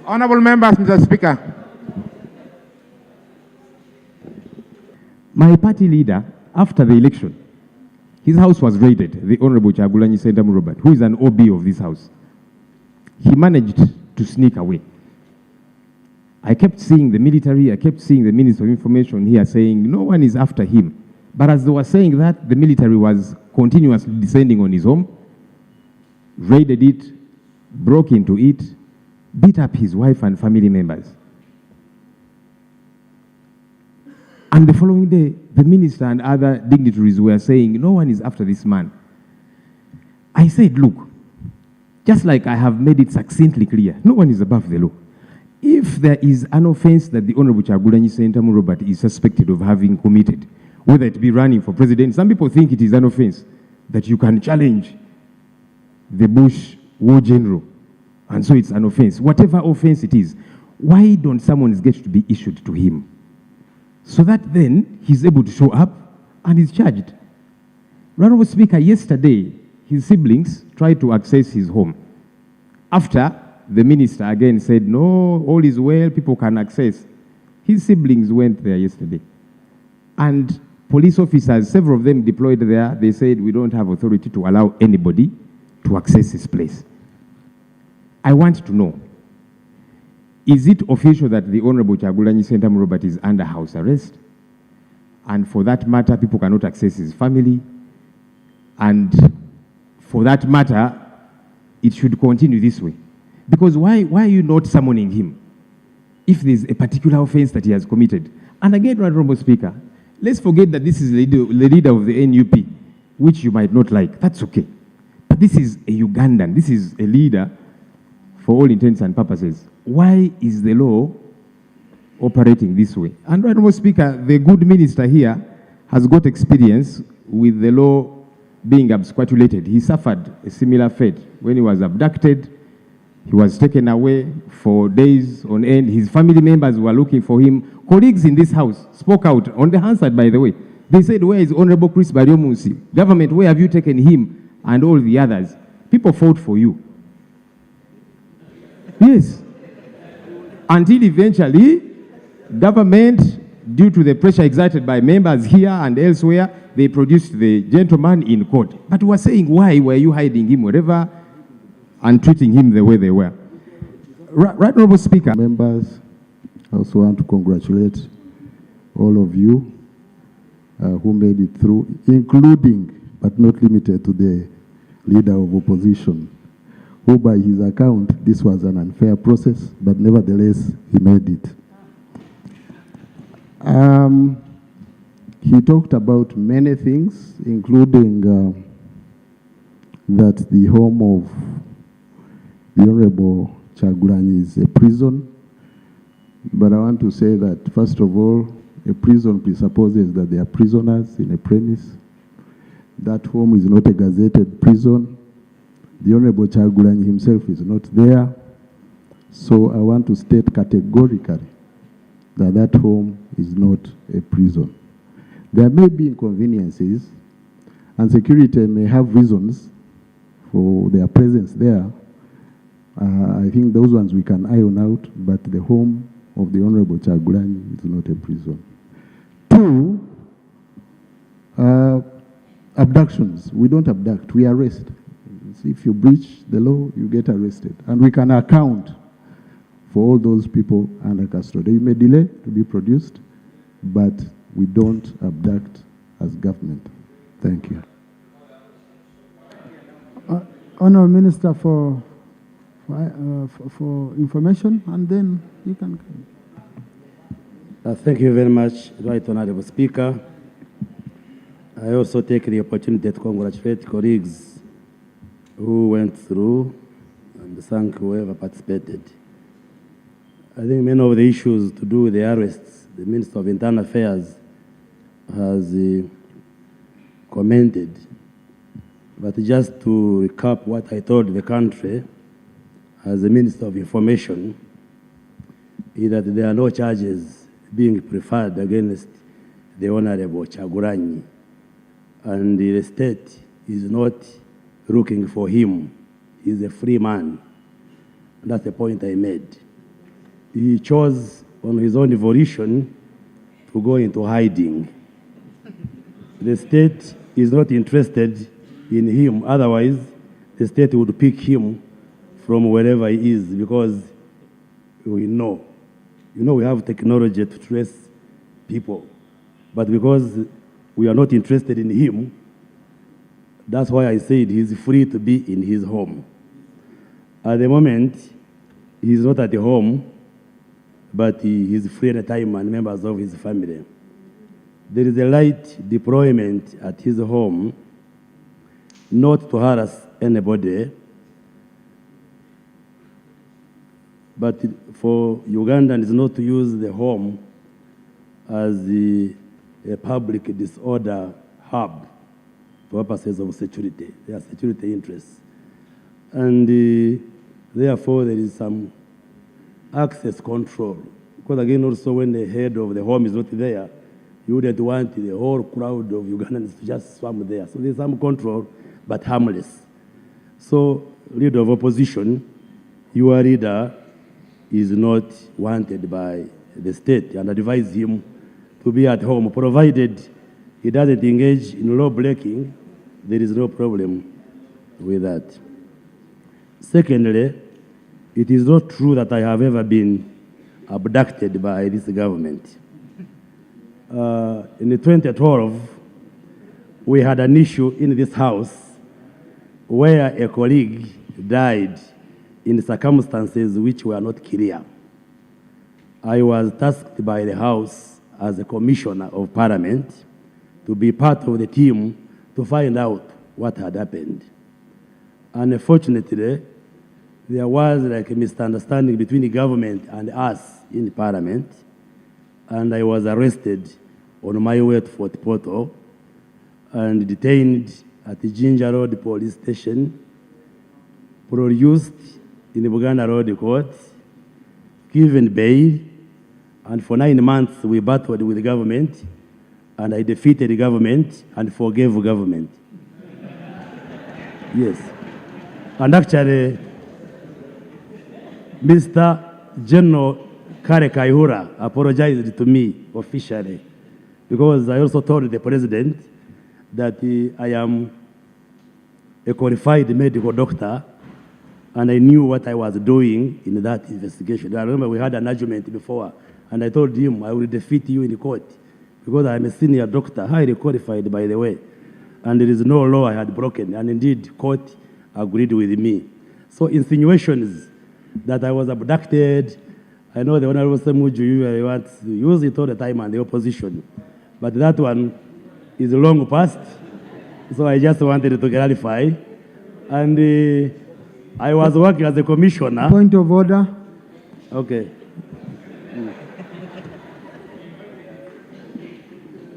Honorable members, Mr. Speaker. My party leader, after the election, his house was raided, the Honorable Kyagulanyi Ssentamu Robert, who is an OB of this house. He managed to sneak away. I kept seeing the military, I kept seeing the Minister of Information here saying no one is after him. But as they were saying that, the military was continuously descending on his home, raided it, broke into it, beat up his wife and family members. And the following day, the minister and other dignitaries were saying, no one is after this man. I said, look, just like I have made it succinctly clear, no one is above the law. If there is an offense that the Honorable Kyagulanyi Ssentamu Robert is suspected of having committed, whether it be running for president, some people think it is an offense that you can challenge the Bush war general, and so it's an offense. Whatever offense it is, why don't summons get to be issued to him? So that then he's able to show up and is charged. Honorable Speaker, yesterday, his siblings tried to access his home. After the minister again said, no, all is well, people can access. His siblings went there yesterday. And police officers, several of them deployed there, they said, we don't have authority to allow anybody to access this place. I want to know, is it official that the Honorable Kyagulanyi Ssentamu Robert is under house arrest? And for that matter, people cannot access his family. And for that matter, it should continue this way. Because why are you not summoning him if there's a particular offense that he has committed? And again, Honorable Speaker, let's forget that this is the leader of the NUP, which you might not like. That's okay. But this is a Ugandan. This is a leader for all intents and purposes. Why is the law operating this way? And Honorable Speaker, the good minister here has got experience with the law being absquatulated. He suffered a similar fate when he was abducted. He was taken away for days on end. His family members were looking for him. Colleagues in this house spoke out on the Hansard, by the way. They said, where is Honorable Chris Baryomunsi? Government, where have you taken him and all the others? People fought for you. Yes. Until eventually, government, due to the pressure exerted by members here and elsewhere, they produced the gentleman in court. But we were saying, why were you hiding him wherever and treating him the way they were? Right, Honorable Speaker. Members, I also want to congratulate all of you who made it through, including, but not limited to, the leader of opposition, who by his account, this was an unfair process, but nevertheless, he made it. He talked about many things, including that the home of the Honorable Kyagulanyi is a prison. But I want to say that, first of all, a prison presupposes that there are prisoners in a premise. That home is not a gazetted prison. The Honorable Kyagulanyi himself is not there. So I want to state categorically that that home is not a prison. There may be inconveniences, and security may have reasons for their presence there. I think those ones we can iron out, but the home of the Honorable Kyagulanyi is not a prison. Two, abductions. We don't abduct, we arrest. If you breach the law, you get arrested. And we can account for all those people under custody. You may delay to be produced, but we don't abduct as government. Thank you. Honourable Minister for information, and then you can. Thank you very much, Right Honourable Speaker. I also take the opportunity to congratulate colleagues who went through and thank whoever participated. I think many of the issues to do with the arrests, the Minister of Internal Affairs has commented. But just to recap what I told the country as the Minister of Information, is that there are no charges being preferred against the Honorable Kyagulanyi, and the state is not looking for him. He's a free man. That's the point I made. he chose on his own volition to go into hiding. The state is not interested in him. Otherwise, the state would pick him from wherever he is, because we know. We have technology to trace people. But because we are not interested in him, that's why I said he's free to be in his home. At the moment, he's not at the home, but he is free at time and members of his family. There is a light deployment at his home, not to harass anybody, but for Ugandans not to use the home as a public disorder hub for purposes of security, their security interests. And therefore, there is some access control. Because again, also when the head of the home is not there, you wouldn't want the whole crowd of Ugandans to just swim there. So there's some control, but harmless. So, leader of opposition, your leader is not wanted by the state, and advise him to be at home, provided he doesn't engage in law breaking. There is no problem with that. Secondly, it is not true that I have ever been abducted by this government. In 2012, we had an issue in this house where a colleague died in circumstances which were not clear. I was tasked by the House as a commissioner of Parliament to be part of the team to find out what had happened. Unfortunately, there was like a misunderstanding between the government and us in Parliament, and I was arrested on my way to Fort Portal and detained at the Ginger Road Police Station, produced in the Buganda Road Court, given bail, and for 9 months we battled with the government, and I defeated the government and forgave the government. Yes. And actually, Mr. General Kare Kaihura apologized to me officially, because I also told the president that I am a qualified medical doctor and I knew what I was doing in that investigation. I remember we had an argument before, and I told him I will defeat you in court because I am a senior doctor, highly qualified, by the way, and there is no law I had broken, and indeed court agreed with me. So insinuations that I was abducted, I know the Honorable Semuju usually wants to use it all the time on the opposition, but that one is long past, so I just wanted to clarify. And I was working as a commissioner. Point of order. Okay.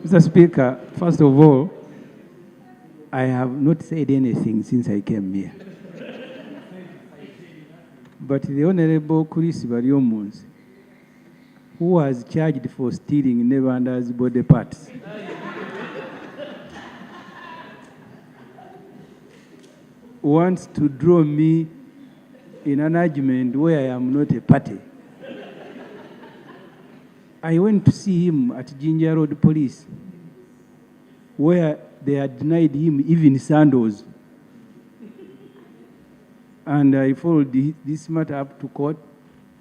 Mr. Speaker, first of all, I have not said anything since I came here. But the Honorable Chris Bariomunsi, who was charged for stealing Nevanda's body parts, wants to draw me in an argument where I am not a party. I went to see him at Ginger Road Police, where they had denied him even sandals. And I followed this matter up to court,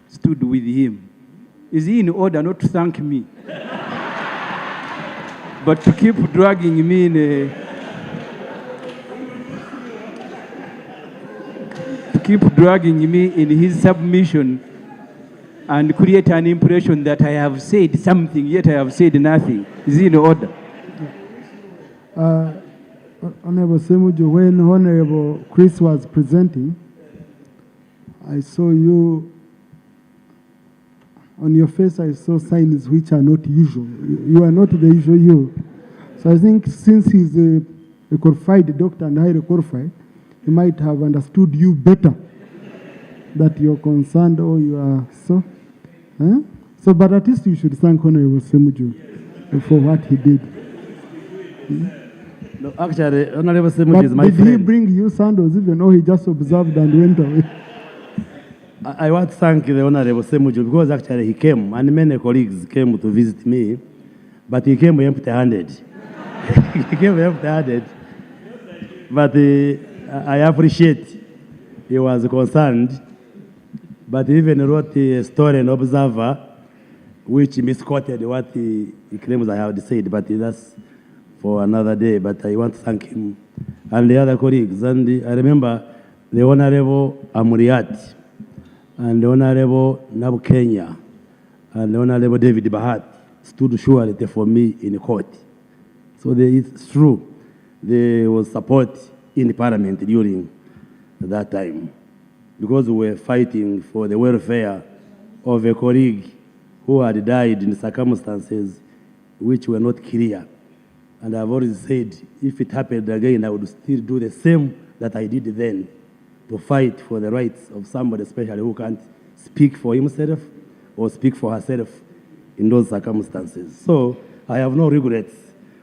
stood with him. Is he in order not to thank me, but to keep dragging me in his submission and create an impression that I have said something, yet I have said nothing? Is he in order? Honorable Semuju, when Honorable Chris was presenting, I saw you, on your face I saw signs which are not usual. You are not the usual you. So I think since he's a qualified doctor and highly qualified, he might have understood you better, that you're concerned or you are so. So, but at least you should thank Honorable Semuju for what he did. No, actually, Honorable Semuju is my friend. Did he friend. bring you sandals even though he just observed and went away? I want to thank the Honorable Semuju because actually he came and many colleagues came to visit me, but he came empty-handed. He came empty-handed. But I appreciate he was concerned, but he even wrote a story in Observer which misquoted what he claims I have said, but that's for another day. But I want to thank him and the other colleagues. And I remember the Honorable Amuriat and the Honorable Nabu Kenya and the Honorable David Bahat stood surely for me in court. So it's true, there was support in the parliament during that time because we were fighting for the welfare of a colleague who had died in circumstances which were not clear. And I've already said, if it happened again, I would still do the same that I did then, to fight for the rights of somebody, especially who can't speak for himself or speak for herself in those circumstances. So I have no regrets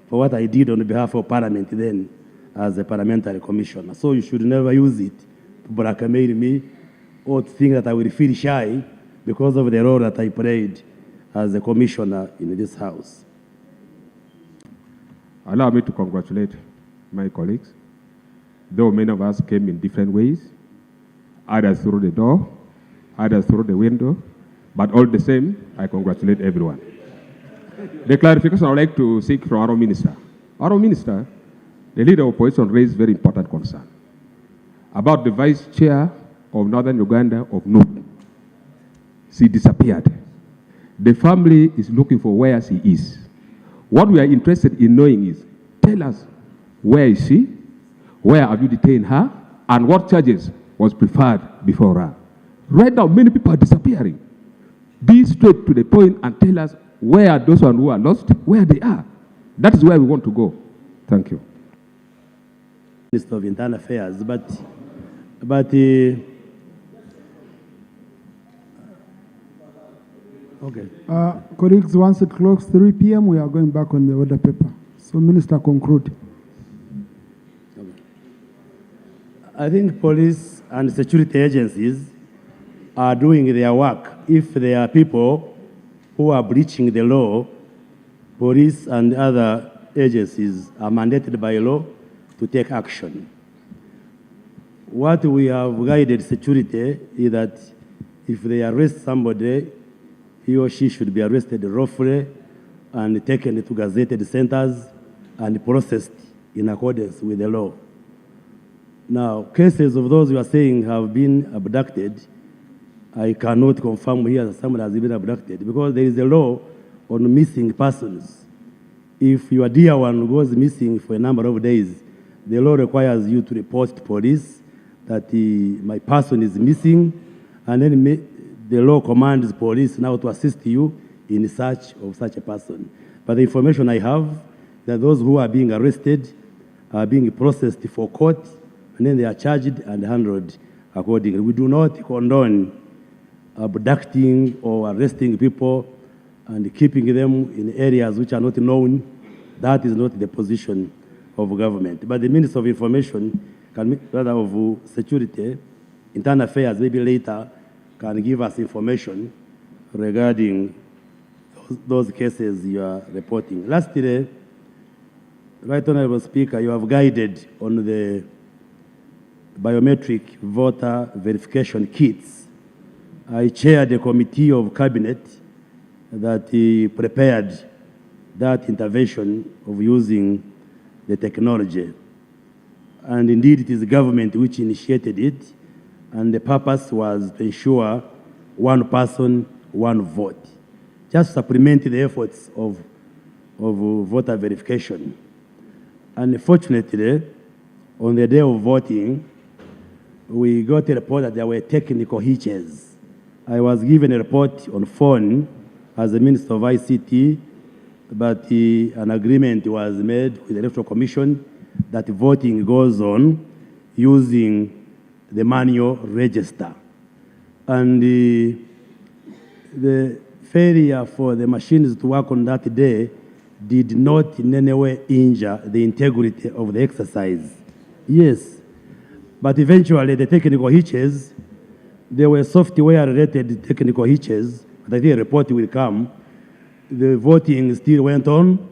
for what I did on behalf of Parliament then as a parliamentary commissioner. So you should never use it to blackmail me or to think that I will feel shy because of the role that I played as a commissioner in this house. Allow me to congratulate my colleagues. Though many of us came in different ways, others through the door, others through the window, but all the same, I congratulate everyone. The clarification I would like to seek from our minister. Our minister, the leader of opposition raised very important concern about the vice chair of Northern Uganda of NUP. She disappeared. The family is looking for where she is. What we are interested in knowing is, tell us, where is she? Where have you detained her? And what charges was preferred before her? Right now, many people are disappearing. Be straight to the point and tell us where are those who are lost, where they are. That is where we want to go. Thank you. Minister of Internal Affairs, okay. Colleagues, once it clocks 3 p.m., we are going back on the order paper. So, Minister, conclude. I think police and security agencies are doing their work. If there are people who are breaching the law, police and other agencies are mandated by law to take action. What we have guided security is that if they arrest somebody, he or she should be arrested roughly and taken to gazetted centers and processed in accordance with the law. Now, cases of those you are saying have been abducted, I cannot confirm here that someone has been abducted because there is a law on missing persons. If your dear one goes missing for a number of days, the law requires you to report to police that my person is missing, and then the law commands police now to assist you in search of such a person. But the information I have, that those who are being arrested are being processed for court, and then they are charged and handled accordingly. We do not condone abducting or arresting people and keeping them in areas which are not known. That is not the position of government. But the Minister of Information, rather of Security, Internal Affairs, maybe later, can give us information regarding those cases you are reporting. Lastly, Right Honorable Speaker, you have guided on the biometric voter verification kits. I chaired a committee of cabinet that prepared that intervention of using the technology. And indeed, it is the government which initiated it, and the purpose was to ensure one person, one vote, just supplement the efforts of voter verification. Unfortunately, on the day of voting, we got a report that there were technical hitches. I was given a report on phone as the Minister of ICT, but an agreement was made with the Electoral Commission that voting goes on using the manual register. And the failure for the machines to work on that day did not in any way injure the integrity of the exercise. Yes, but eventually the technical hitches there were software-related technical hitches, but I think a report will come. The voting still went on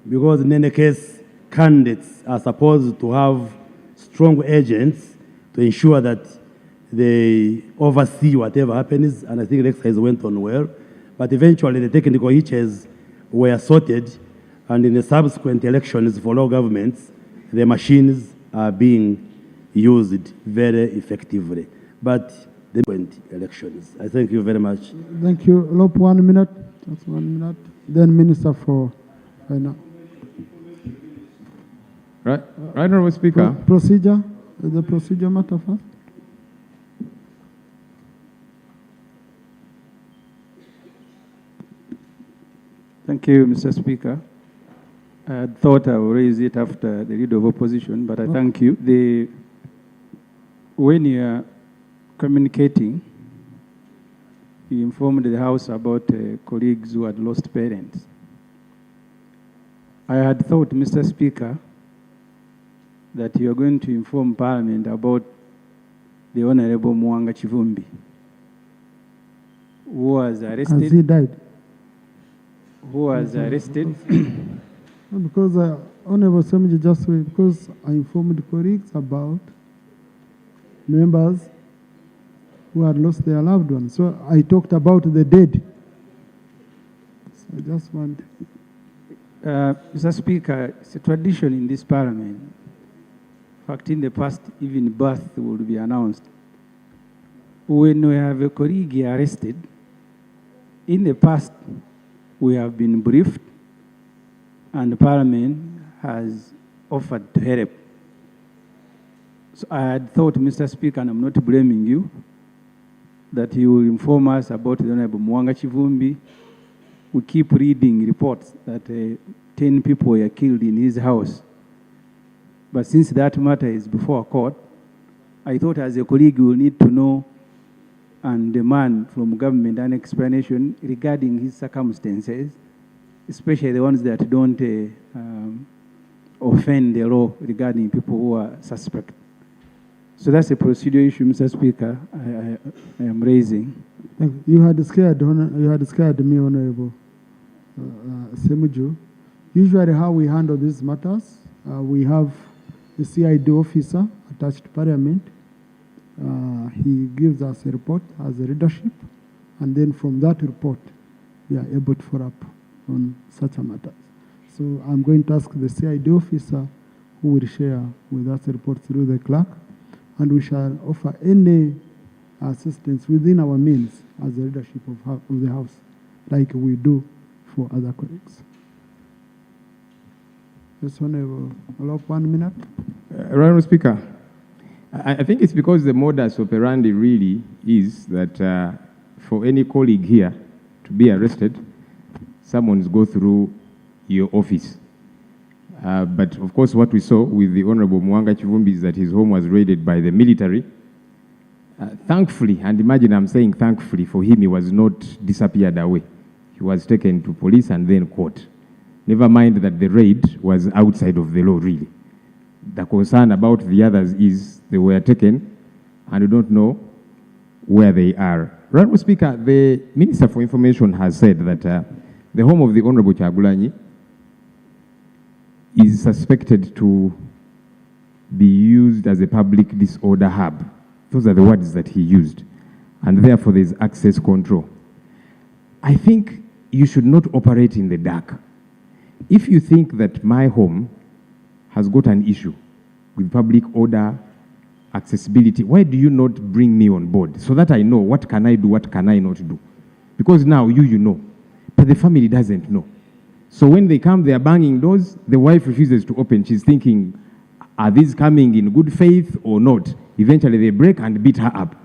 because in any case, candidates are supposed to have strong agents to ensure that they oversee whatever happens, and I think the exercise went on well. But eventually, the technical hitches were sorted, and in the subsequent elections for local governments, the machines are being used very effectively. But the elections. I thank you very much. Thank you. Lop, 1 minute. Just 1 minute. Then Minister for Finance. Right, Honourable Speaker. Procedure. The procedure matter first. Thank you, Mr. Speaker. I thought I would raise it after the leader of opposition, but I thank you. When you are communicating, you informed the House about colleagues who had lost parents. I had thought, Mr. Speaker, that you are going to inform Parliament about the Honorable Mwanga Chivumbi, who was arrested. Has he died? Who was arrested. No, because Honorable Semji just wait, because I informed colleagues about members who had lost their loved ones. So I talked about the dead. So I just want. Mr. Speaker, it's a tradition in this Parliament. In fact, in the past, even birth will be announced. When we have a colleague arrested, in the past, we have been briefed, and the Parliament has offered to help. So I had thought, Mr. Speaker, and I'm not blaming you, that you will inform us about the Honorable Mwanga Chivumbi. We keep reading reports that 10 people were killed in his house. But since that matter is before court, I thought as a colleague you will need to know and demand from government an explanation regarding his circumstances, especially the ones that don't offend the law regarding people who are suspect. So that's a procedure issue, Mr. Speaker, I am raising. Thank you. You had scared me, Honorable Semuju. Usually how we handle these matters, we have the CID officer attached to Parliament. He gives us a report as a leadership, and then from that report, we are able to follow up on such a matter. So I'm going to ask the CID officer who will share with us a report through the clerk, and we shall offer any assistance within our means as the leadership of the House, like we do for other colleagues. Yes, Honorable, allow 1 minute. Honourable Speaker, I think it's because the modus operandi really is that for any colleague here to be arrested, someone's go through your office. But of course, what we saw with the Honourable Mwanga Chivumbi is that his home was raided by the military. Thankfully, and imagine I'm saying thankfully, for him, he was not disappeared away. He was taken to police and then court. Never mind that the raid was outside of the law, really. The concern about the others is they were taken and we don't know where they are. Honourable Speaker, the Minister for Information has said that the home of the Honourable Kyagulanyi is suspected to be used as a public disorder hub. Those are the words that he used. And therefore, there is access control. I think you should not operate in the dark. If you think that my home has got an issue with public order, accessibility, why do you not bring me on board so that I know what can I do, what can I not do? Because now you know, but the family doesn't know. So when they come, they are banging doors, the wife refuses to open. She's thinking, are these coming in good faith or not? Eventually they break and beat her up.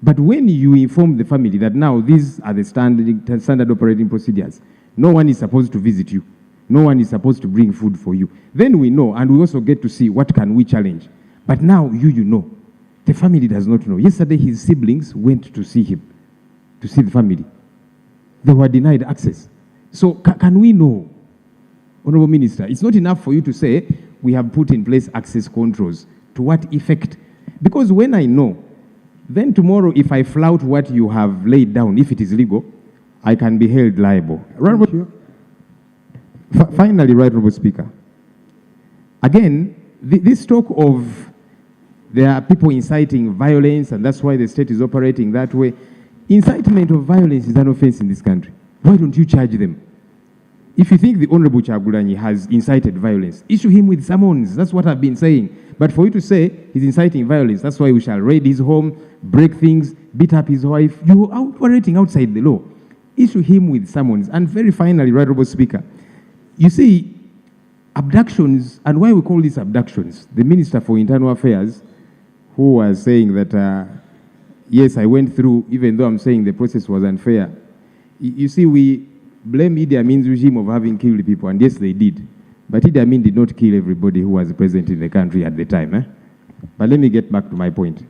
But when you inform the family that now these are the standard operating procedures, no one is supposed to visit you. No one is supposed to bring food for you. Then we know, and we also get to see what can we challenge. But now you know. The family does not know. Yesterday, his siblings went to see him, to see the family. They were denied access. So can we know, Honourable Minister, it's not enough for you to say we have put in place access controls. To what effect? Because when I know then tomorrow if I flout what you have laid down, if it is legal, I can be held liable. Thank you. Finally, Right Honourable Speaker, again, this talk of there are people inciting violence and that's why the state is operating that way. Incitement of violence is an offense in this country. Why don't you charge them? If you think the Honourable Chagulanyi has incited violence, issue him with summons. That's what I've been saying. But for you to say he's inciting violence, that's why we shall raid his home, break things, beat up his wife. You're operating outside the law. Issue him with summons. And very finally, Right Honourable Speaker, you see, abductions, and why we call these abductions, the Minister for Internal Affairs, who was saying that, yes, I went through, even though I'm saying the process was unfair. You see, we blame Idi Amin's regime of having killed people, and yes, they did. But Idi Amin did not kill everybody who was present in the country at the time. But let me get back to my point.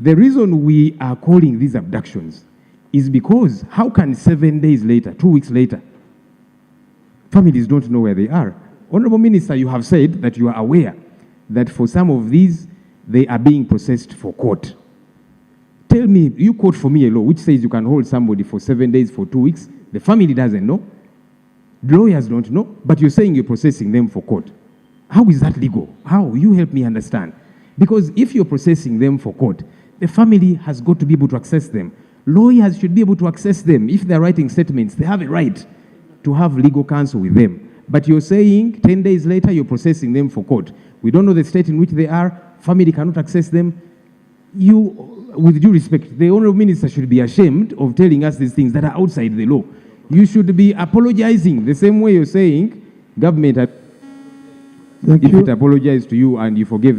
The reason we are calling these abductions is because how can 7 days later, 2 weeks later, families don't know where they are? Honourable Minister, you have said that you are aware that for some of these, they are being processed for court. Tell me, you quote for me a law which says you can hold somebody for 7 days, for 2 weeks. The family doesn't know. The lawyers don't know. But you're saying you're processing them for court. How is that legal? How? You help me understand. Because if you're processing them for court, the family has got to be able to access them. Lawyers should be able to access them. If they're writing statements, they have a right to have legal counsel with them. But you're saying 10 days later, you're processing them for court. We don't know the state in which they are. Family cannot access them. You, with due respect, the Honourable Minister should be ashamed of telling us these things that are outside the law. You should be apologizing the same way you're saying government, if it apologized to you and you forgave